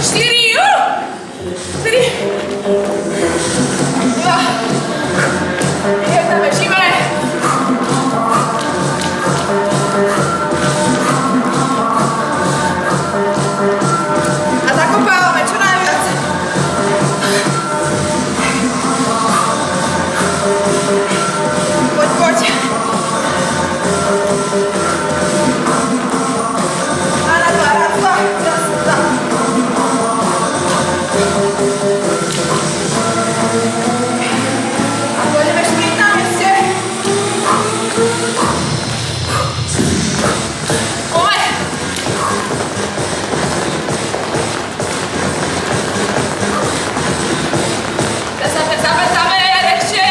4, 3, 2, 1, bežíme. A zakopávame čo najviac. Poď, poď. A na dva, raz, dva, raz, dva. A pôjdeme šprint na mieste. Poďme. Zapätáme, ešte.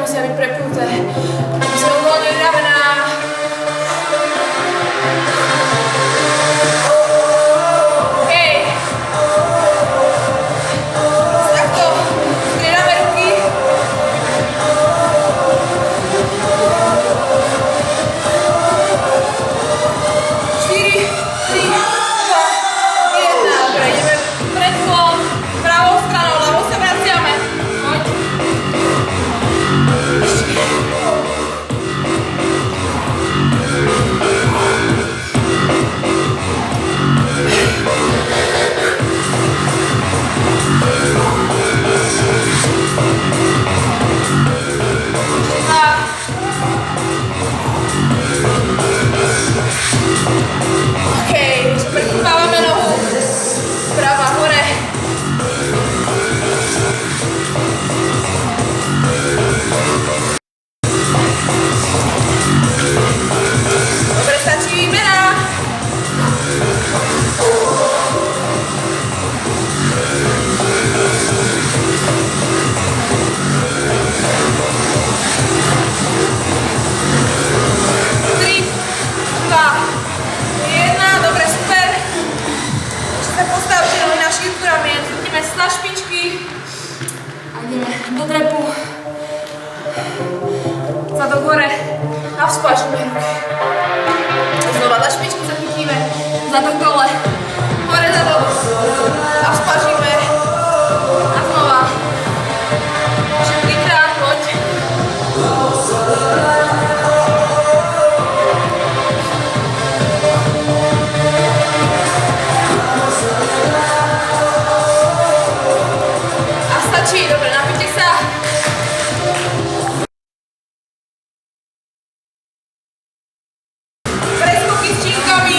Musia byť prepnuté. Musia uvoľniť ramená. Hej. Takto. Striedame ruky. Štyri, 3, 2, 1. Dobre, ideme predklon. Pravou stranou, ľavou sa vraciame. Poď. Okej, prekúpávame nohu. Práva hore. Dobre, stačí výmena. Tri, 2, 1, dobre, super. Ešte sa postavte nohy na šírku ramien, ideme na špičky a ideme do drepu. Zadok hore a vzpáčime ruky. Znova na špičky zachytíme, zadok dole, hore zadok a vzpáčime. A znova. Ešte 3-krát, poď. A stačí, dobre, napíte sa. Preskoky s činkami.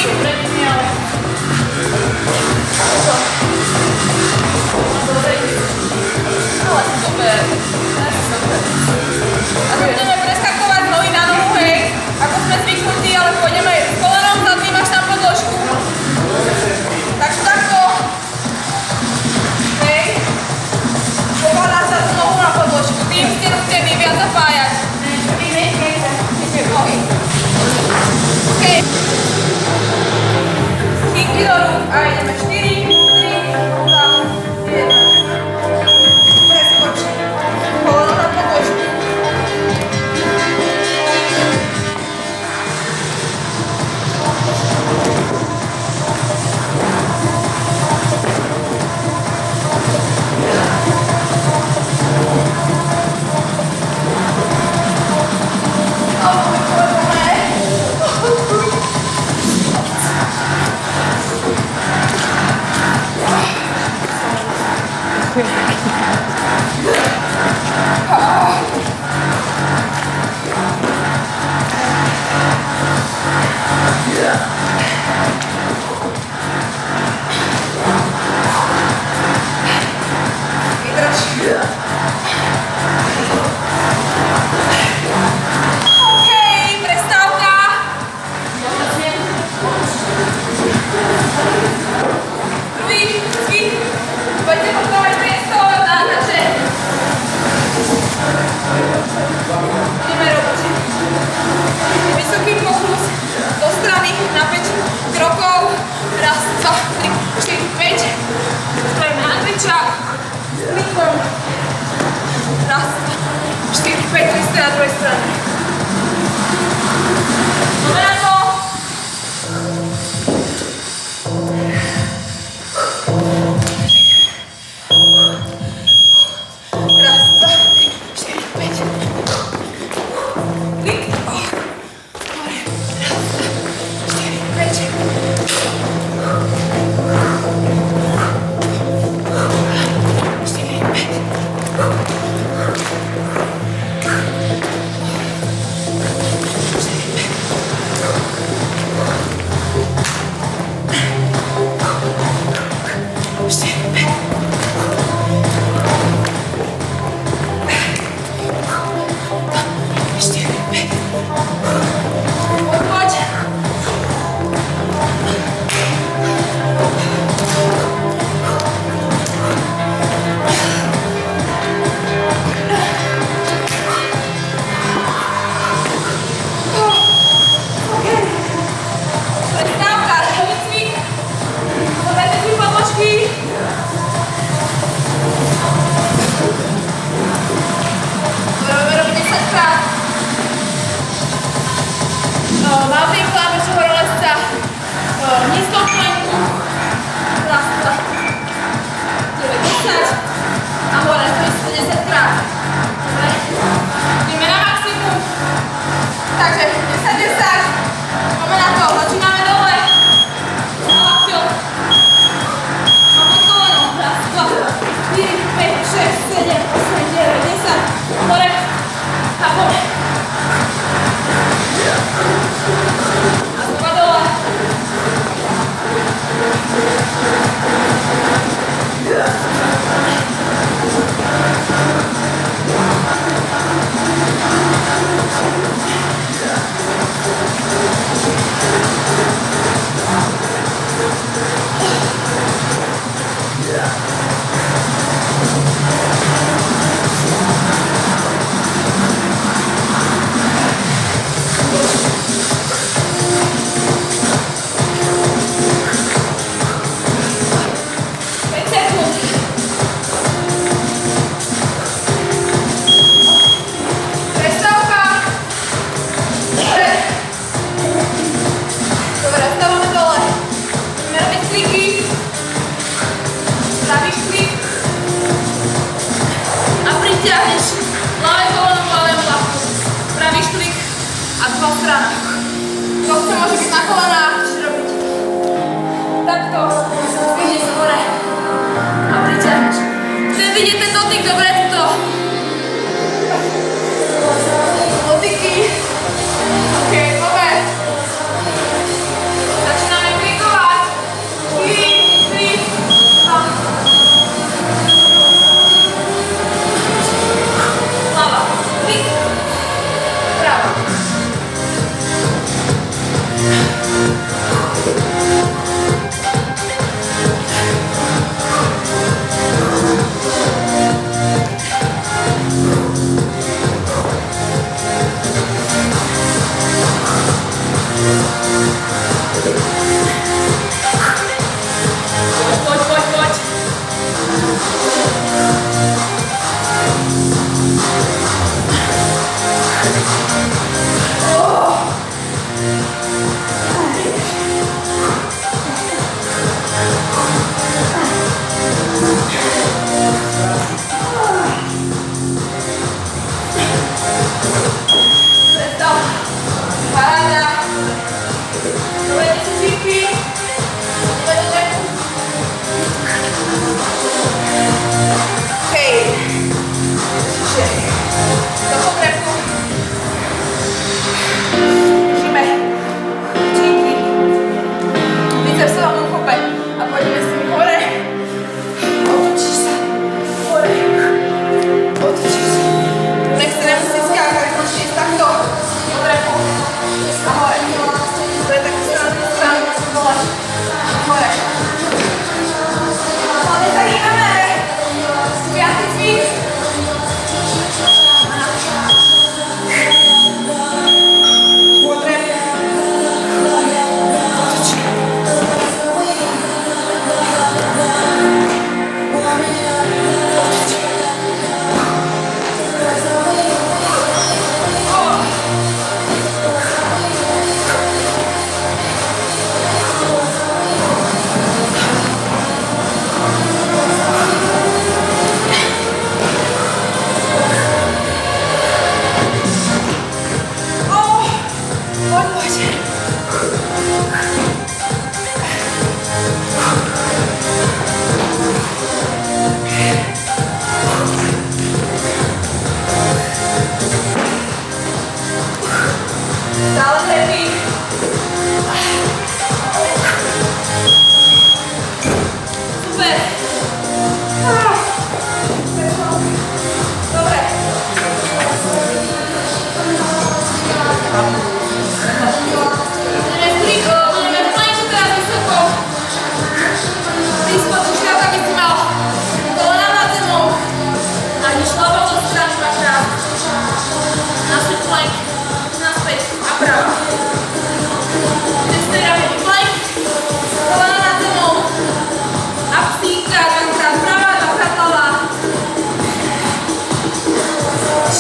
strany. Poďme na to. Raz, dva, tri, štyri, päť. Klik. Hore. Raz, dva, štyri, päť.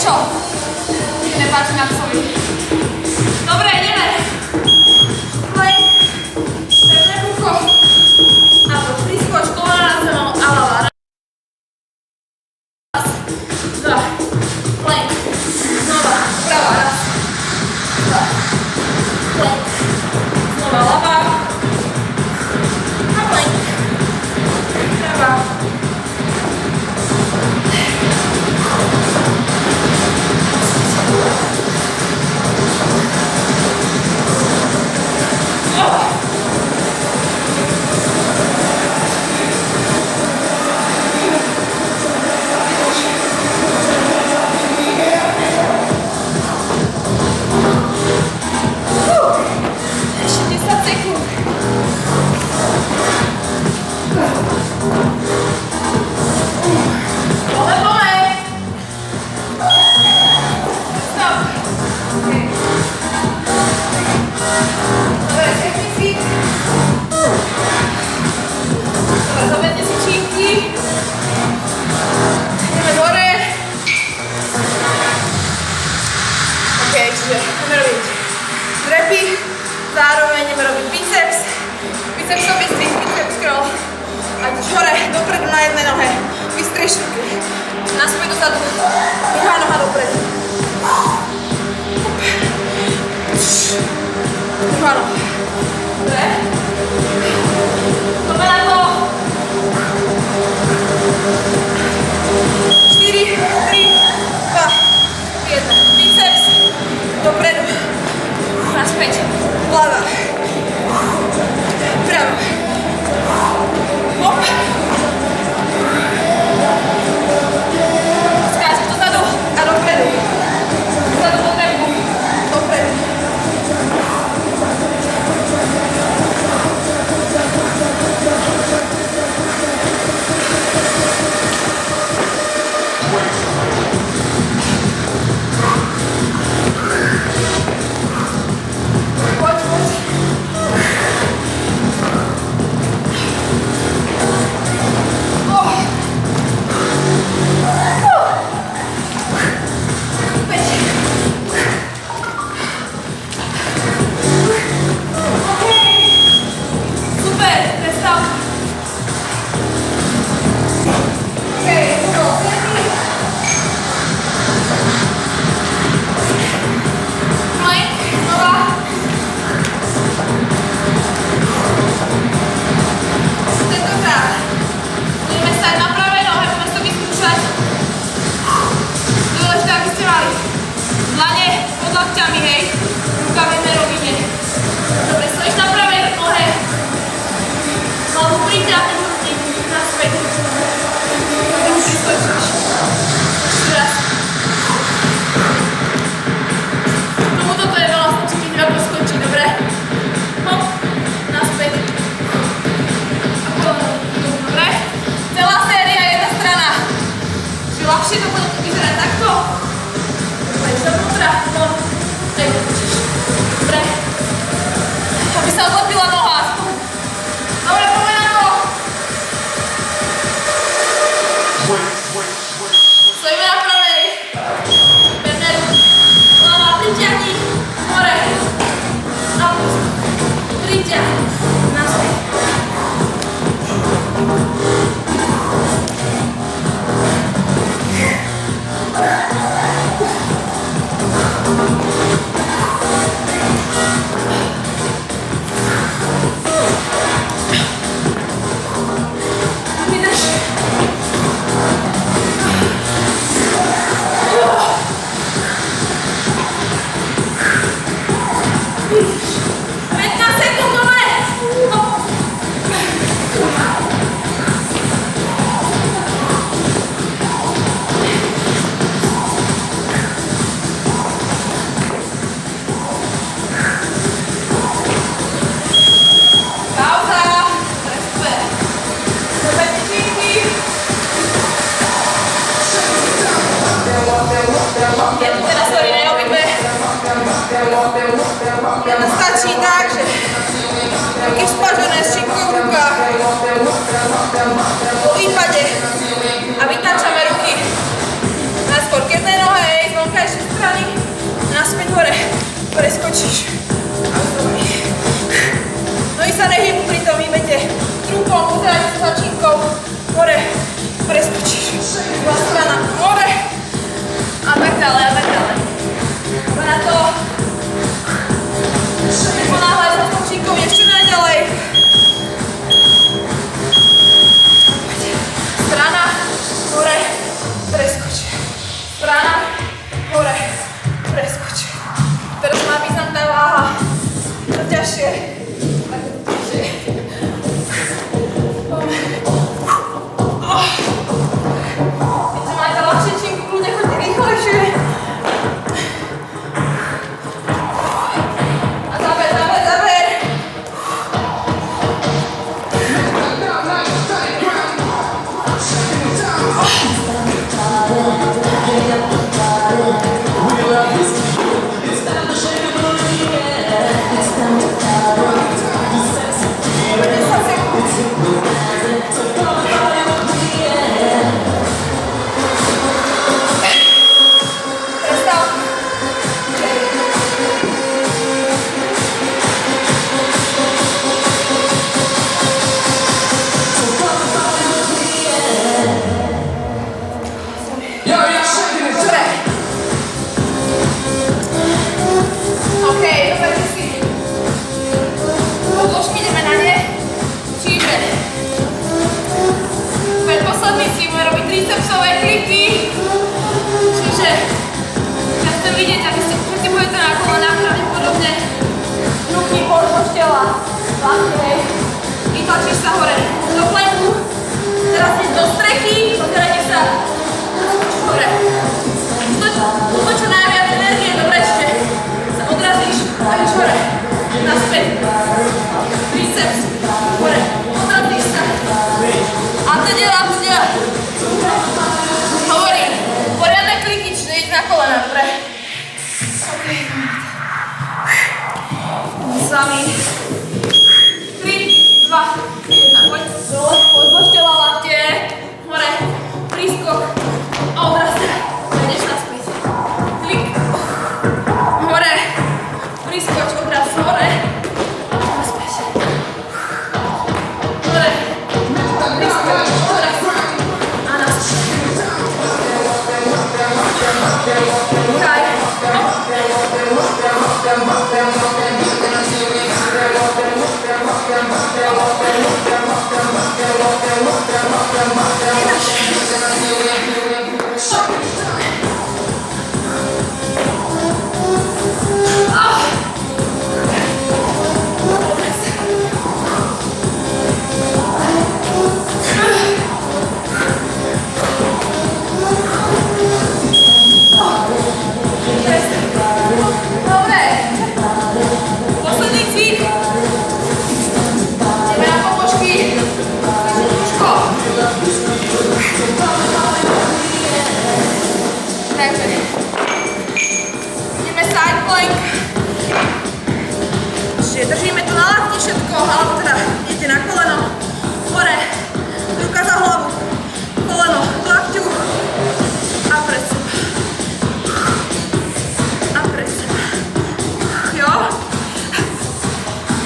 čo? Nepáči na psovi. Dobre, ideme. Plank. Pevné brucho. A poď priskoč, kolena na zem a hlava. Raz, dva. Plank. Znova, prava, raz. Dva. Plank. Znova hlava. A plank. Prava. Ešte 10 sekúnd. Pole, pole. Stop. Okay. Dobre, technicky. Dobre, zavedne si čínky. Ideme hore. OK, čiže ideme robiť drepy. Zároveň ideme robiť biceps. Bicepsový strih, biceps curl. A tiež hore, dopredu na jednej nohe. Vystrieš ruky. Naspäť dozadu. Druhá noha dopredu. Druhá noha. Dobre. Poďme na to. 4, 3, 2, 1. Biceps. Dopredu. Naspäť. Hlava. Prava. Hop. Skáčeš dozadu a dopredu. Dozadu do drepu. Dopredu. Poď, poď. Ľahšie to bude vyzerať takto. Poď dovnútra, no. Dobre. Aby sa odlepila noha. Dobre, poďme na to. Stojíme na pravej. Pevné ruky. Hlava, priťahni. Hore. Na pust. Priťahni. Naspäť. Jedna stačí tak, že ruky vzpažené s šipkou v rukách po výpade a vytáčame ruky najskôr k jednej nohe, hej. Vytlačíš sa hore do planku. Teraz ideš do strechy, pozerajte sa. Skočíš hore. To čo najviac energie, dobre, ešte sa odrazíš a ideš hore. Naspäť. Triceps. Hore. Odrazíš sa. A teda. Hovorím. Poriadne kliky, čiže ísť na kolena, dobre. OK. Sami. 3, 2, 1. Poď dole. Pozložtela lakte. Hore. Prískok. A odraz sa. Ideš naspäť. Klik. Hore. Prískoč. Odraz. Hore. Naspäť. Hore. Prískoč. Odraz. A naspäť. Dýchaj. Dobre. Posledný cvik. Ideme na pobočky. Cvičko. Takže ideme side plank. Čiže držíme to na lakti všetko, alebo teda idete na koleno. Hore. Ruka za hlavu. Koleno k lakťu. A pred seba. A pred seba. Jo?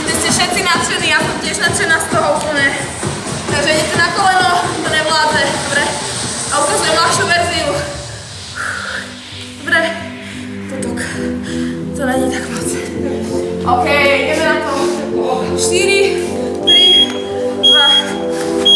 Vy ste všetci nadšení, ja som tiež nadšená z toho úplne. Takže idete na koleno, to nevládze, dobre? A ukazujem ľahšiu verziu. Dobre? To není tak moc. OK, ideme na to. 4, 3, 2,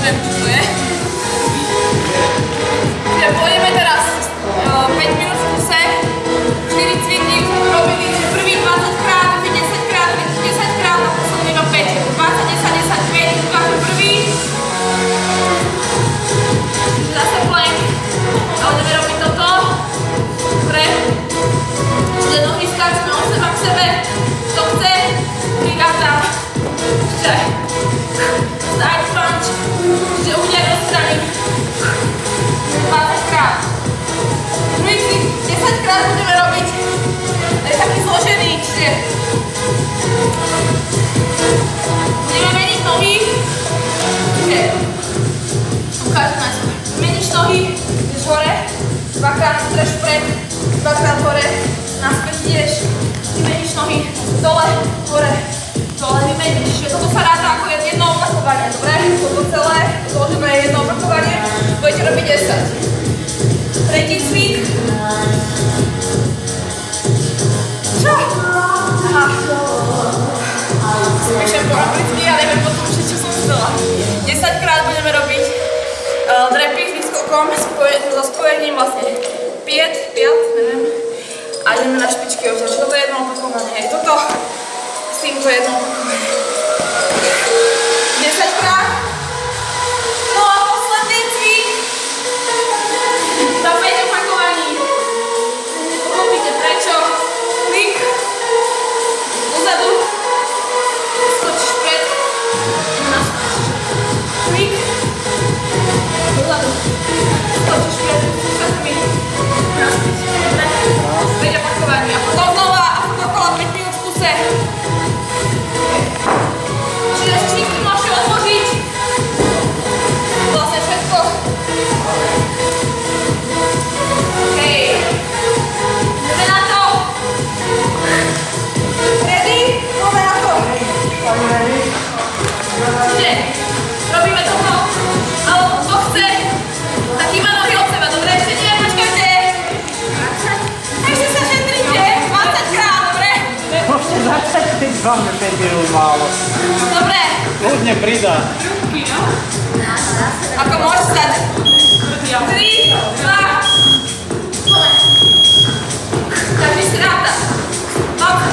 neviem, čo to je. Čiže pôjdeme teraz 5 minút v kuse, 4 cviky, robili prvý 20 krát, druhý 10 krát, tretí 10 krát a posledný iba 5. 20, 10, 10, 5, ukážu prvý. Zase plank. A budeme robiť toto. Dobre. Čiže nohy skáčeme od seba k sebe. Kto chce, prigádam. Čiže side punch. Čiže úder do strany. 20 krát. Druhý cvik 10 krát budeme robiť. To je taký zložený, čiže budeme meniť nohy. Čiže ukážem na sebe. Meníš nohy, ideš hore, dvakrát streš vpred, dvakrát hore, naspäť ideš, vymeníš nohy, dole, hore, dole vymeníš. Čiže toto sa ráta ako jedno opakovanie, dobre? Toto celé, zložíme jedno opakovanie, budete robiť 10. Tretí cvik. Čo? Aha. Spíšem po anglicky a neviem potom, čo som chcela. 10 krát budeme robiť drepy s výskokom, so spojením vlastne piat, neviem. A ideme na špičky oťaž. Toto je jedno opakovanie. Hej, toto s týmto jedno opakovanie. 10 krát. No a posledný cvik. Za 5 opakovaní. Pochopíte prečo. Klik. Dozadu. Skočíš vpred. Naspäť. Klik. Dozadu. Skočíš vpred. Naspäť. Naspäť. Dobre. 5 opakovaní. A potom znova a dokola 5 minút v kuse. Čiže štíky môžete odložiť. Vlastne všetko. Hej. Ideme na to. Ready? Ideme na to. Čiže robíme toto. Alebo kto chce, tak iba nohy od seba. Dobre, ešte nie, počkajte. Ešte sa šetrite. 20 krát, dobre? Môžete začať tým 5 minút málo. Dobre. Kľudne pridať. Ako môžeš začať? 3, 2, takže si ráta. Dobre.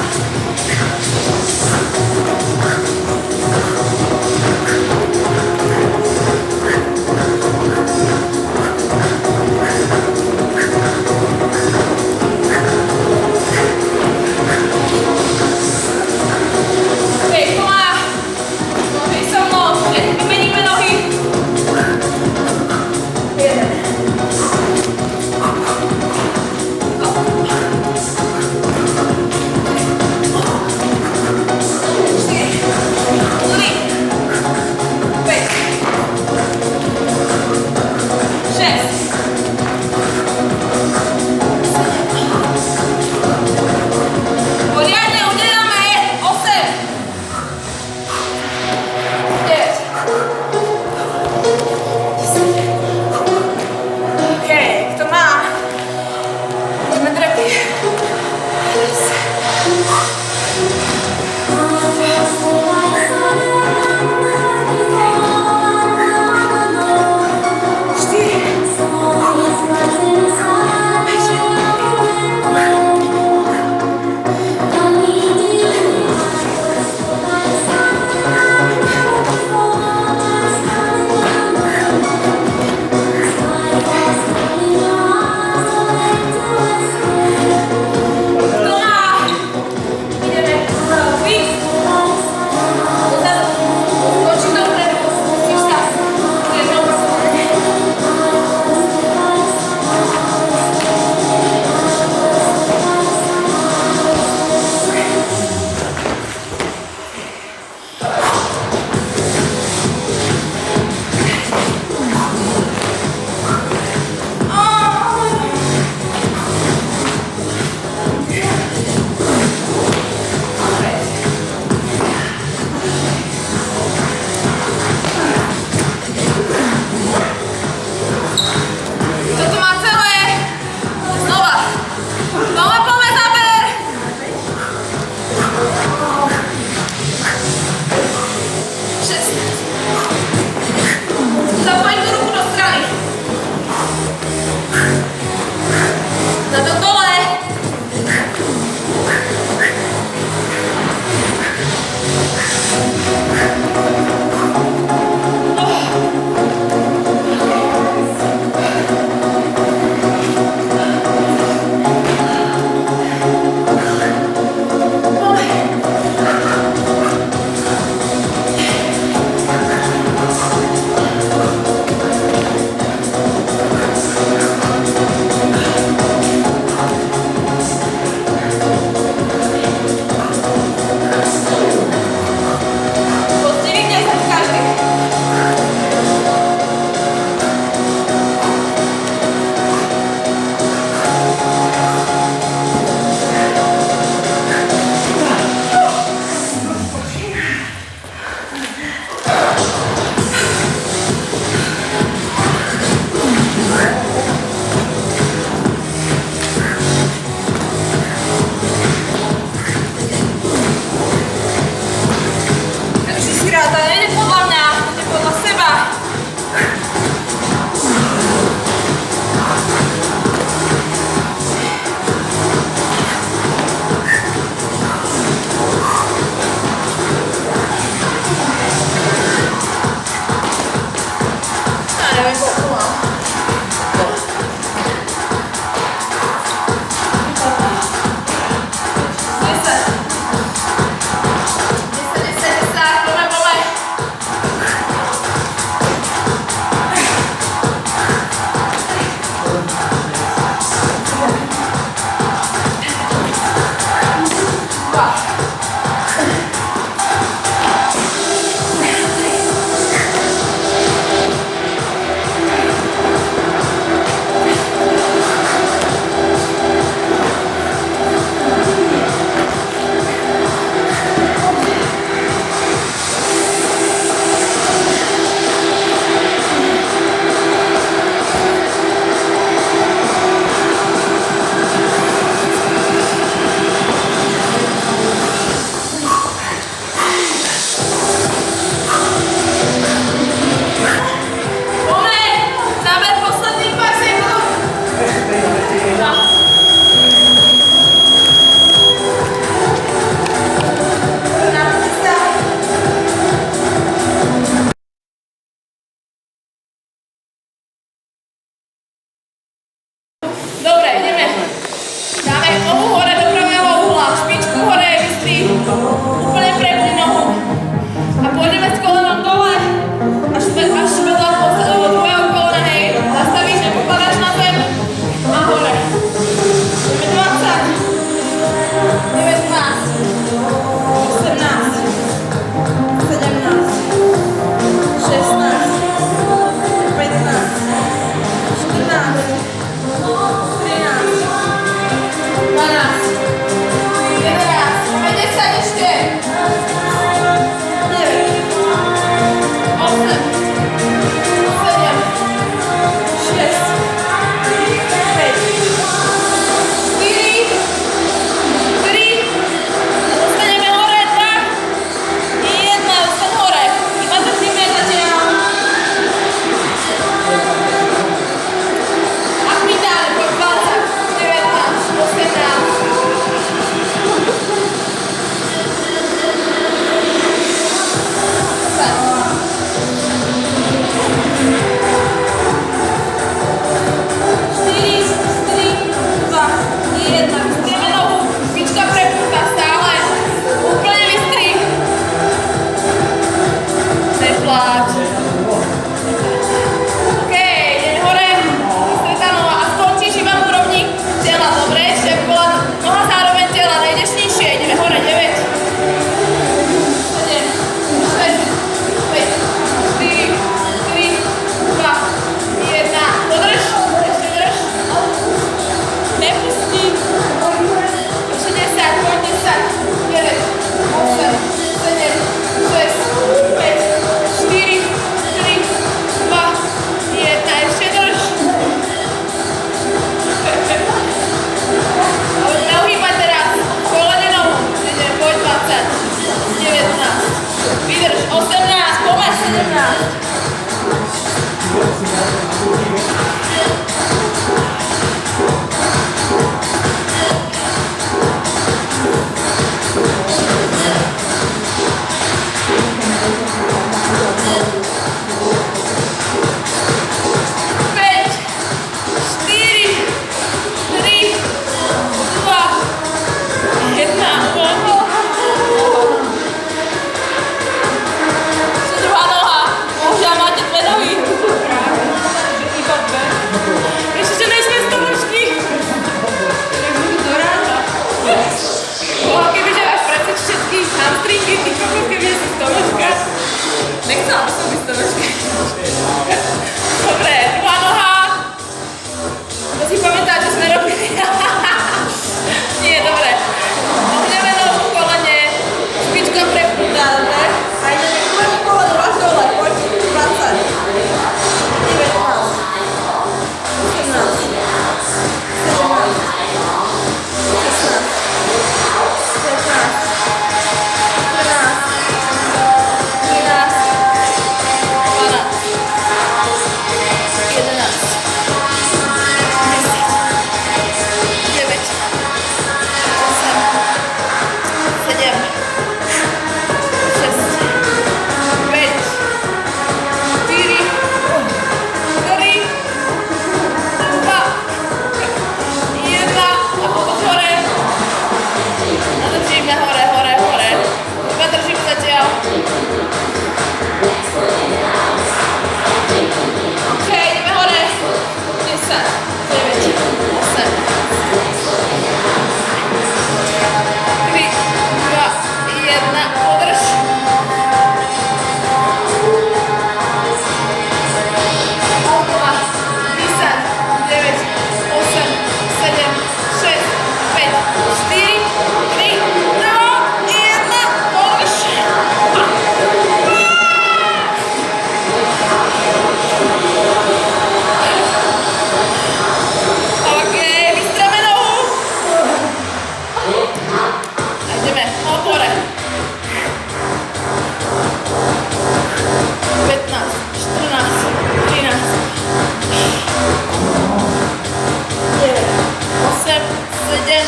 Okej, kto má nohy so mnou, vymeníme nohy. 1.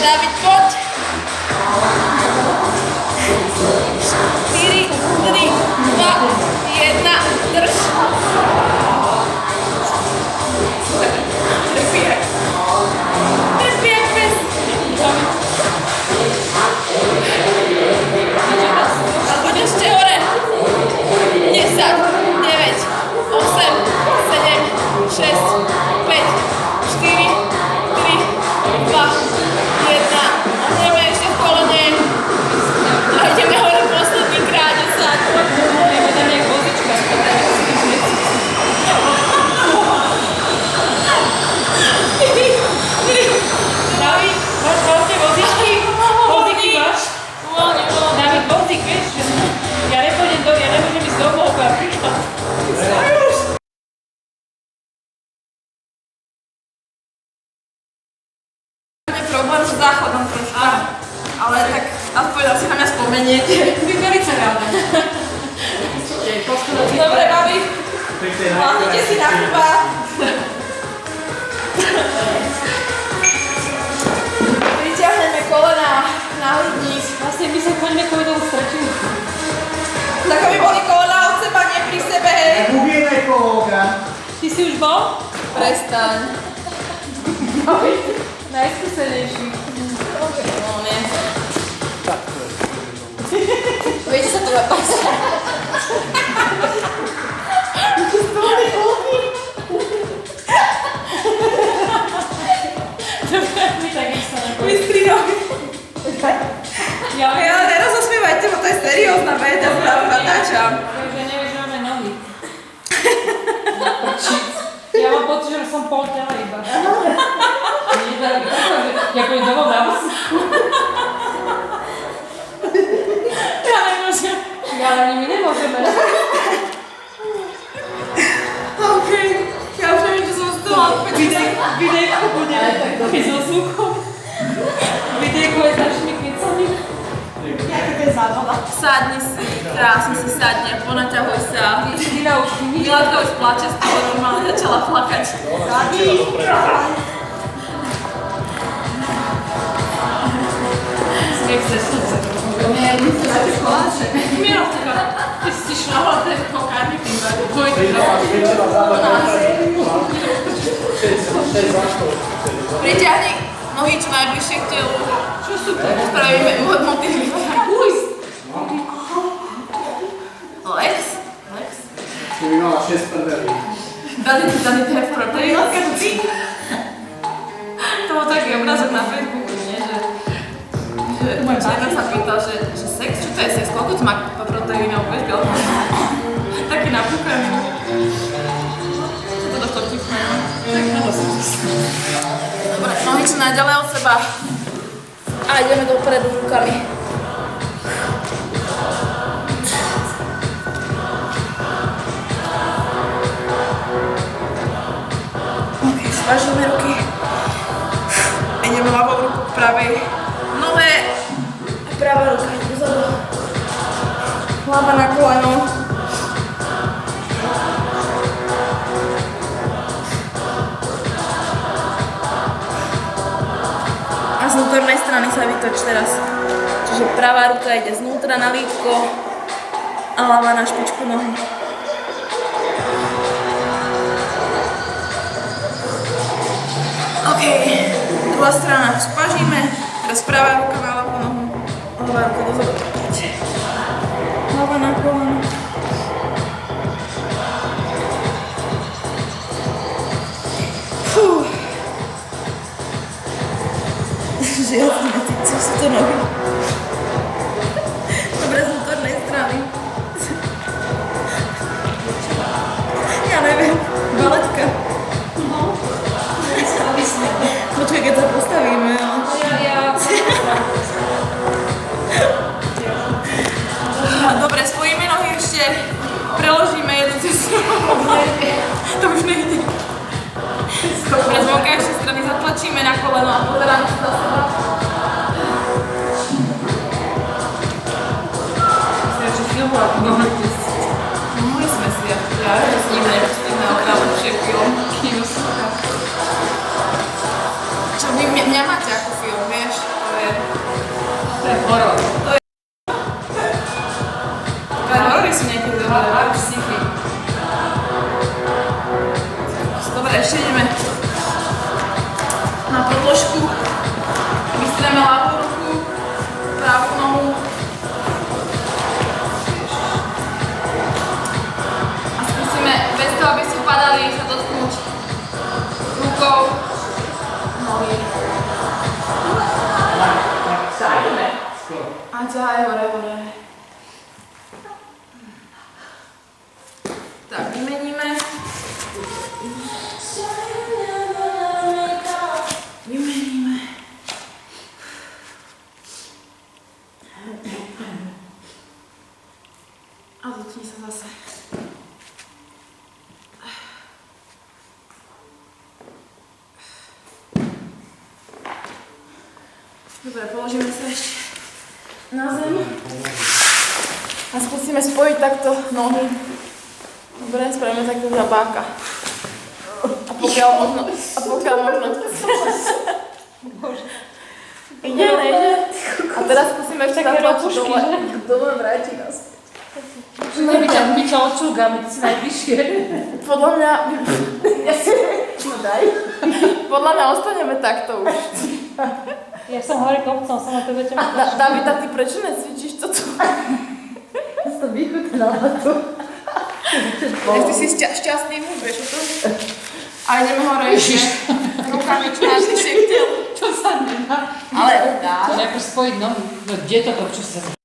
David, poď. 4, 3, 2, 1, drž. Trpie. Trpie jak pes. A poď ešte hore. 10, 9, 8, 7, 6, 5, 4, 3, 2, 1. Ohneme ešte v kolene. A ideme hore posledný krát. 10. Tam je vozička. David, máš vlastne vozičky? Vozíky máš? David, vozík, vieš? Ja nepôjdem do, ja nemôžem ísť do Bohu napríklad. Problém s záchodom troška. Ale tak aspoň asi na mňa spomeniete. Vy velice ráda. Dobre, babi. Hľadnite si na chuba. Priťahneme kolena na hrudník. Vlastne my sa poďme povedom strčiť. Tak aby boli kolena od seba, nie pri sebe, hej. Uvieme kohoga. Ty si už bol? Prestaň. Najskúsenejší. No nie. Viete sa to zapásť? My taky sa nepovedom. Mistri nohy. Ja Hej, ale nerozosmievajte, bo to je seriózna vec, ja sa natáčam. Takže nevieš, že máme nohy. Ja mám pocit, že som pol tela iba. Ja pôjdem domov na vysku. Ja nemôžem. Ja ani my nemôžeme. OK, ja už neviem, čo som stala. Videjko bude taký so súkom. Videjko je s našimi kecami. Sadni si, krásne si sadne, ponaťahuj sa. Mila už mi Milátka už plače z toho, normálne začala plakať. smiech ze srdce. Nie, my sa začali plače. Milátka, ty si šla ten kokárny tým dvojky. Priťahni nohy čo najbližšie k telu. Čo sú to? Spravíme motivy. Ujs! Lex? Tu by mala 6 prdelí. Dali have protein. To bol taký obrázok na Facebooku, nie? Že jedna sa pýtal, že sex, čo to je sex? Koľko to má proteínov? Vieš, koľko? Taký napúkaný. Čo to došlo vtipné? Dobre, nohy čo najďalej od seba. A ideme dopredu rukami. OK, svažíme ruky. Ideme ľavou ruku k pravej nohe. A pravá ruka ide dozadu. Hlava na koleno. A z vnútornej strany sa vytoč teraz. Čiže pravá ruka ide znútra na lítko a hlava na špičku nohy. OK, druhá strana spažíme, teraz pravá ruka na ľavú nohu, ľavá ruka dozadu. Hlava na koleno. Žiadne, co sú to nohy? Dobre, z vnútornej strany. Ja neviem, baletka. Počkaj, keď sa postavíme, ale... Dobre, spojíme nohy ešte, preložíme jednu cez to už nejde. Dobre, z vonkajšej strany zatlačíme na koleno a pozeráme sa do seba. Mohli sme si, ja s ním nepustíme oveľa lepšie kým. Čo by To je horor. Aj horory sú niekedy dobré, aj psychy. Dobre, ešte ideme na podložku. Vystrieme ľavú ruku, pravú nohu. A skúsime bez toho, aby si padali, sa dotknúť rukou nohy. A ťahaj hore, hore. Tak, vymeníme. Vymeníme. A dotkni sa zase. Dobre, položíme sa ešte na zem. A skúsime spojiť takto nohy. Dobre, spravíme takto žabáka. A pokiaľ možno... Ide, nejde. A teraz skúsime ešte Také zatlačiť ropušky, dole. že? Dole vráti nás. My ťa odsúgame, ty si najbližšie. Podľa mňa... No daj. Podľa mňa ostaneme takto už. Ja som hore kopcom, som na tebe ťa... Davida, ty prečo necvičíš toto? To vychutnala to. Ty si šťastný muž, vieš o tom? A ideme hore ešte. Rukami čo najbližšie k telu. To sa nedá. Ale dá. To najprv spojiť nohy. No kde toto, čo sa...